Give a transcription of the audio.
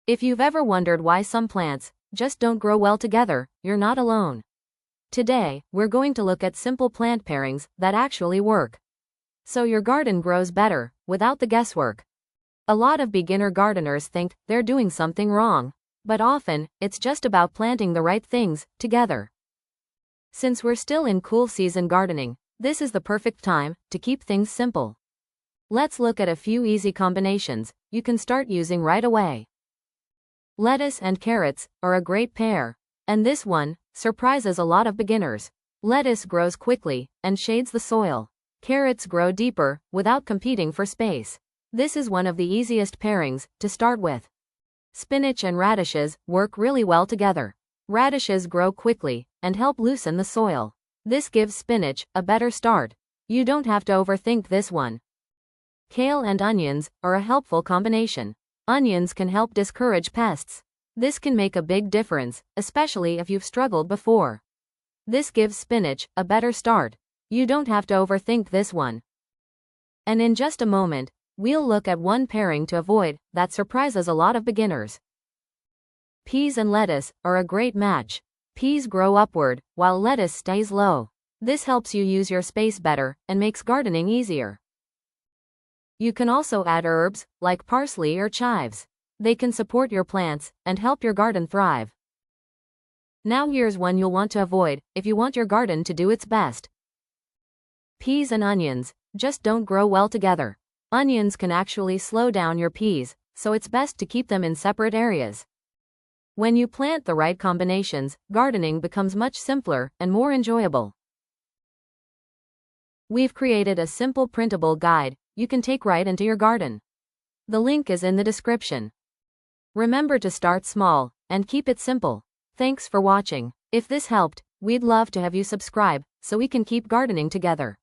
If you've ever wondered why some plants just don't grow well together, you're not alone. Today, we're going to look at simple plant pairings that actually work, so your garden grows better, without the guesswork. A lot of beginner gardeners think they're doing something wrong, but often, it's just about planting the right things together. Since we're still in cool season gardening, this is the perfect time to keep things simple. Let's look at a few easy combinations you can start using right away. Lettuce and carrots are a great pair, and this one surprises a lot of beginners. Lettuce grows quickly and shades the soil. Carrots grow deeper without competing for space. This is one of the easiest pairings to start with. Spinach and radishes work really well together. Radishes grow quickly and help loosen the soil. This gives spinach a better start. You don't have to overthink this one. Kale and onions are a helpful combination. Onions can help discourage pests. This can make a big difference, especially if you've struggled before. This gives spinach a better start. You don't have to overthink this one. And in just a moment, we'll look at one pairing to avoid that surprises a lot of beginners. Peas and lettuce are a great match. Peas grow upward, while lettuce stays low. This helps you use your space better and makes gardening easier. You can also add herbs, like parsley or chives. They can support your plants and help your garden thrive. Now here's one you'll want to avoid if you want your garden to do its best. Peas and onions just don't grow well together. Onions can actually slow down your peas, so it's best to keep them in separate areas. When you plant the right combinations, gardening becomes much simpler and more enjoyable. We've created a simple printable guide you can take right into your garden. The link is in the description. Remember to start small and keep it simple. Thanks for watching. If this helped, we'd love to have you subscribe so we can keep gardening together.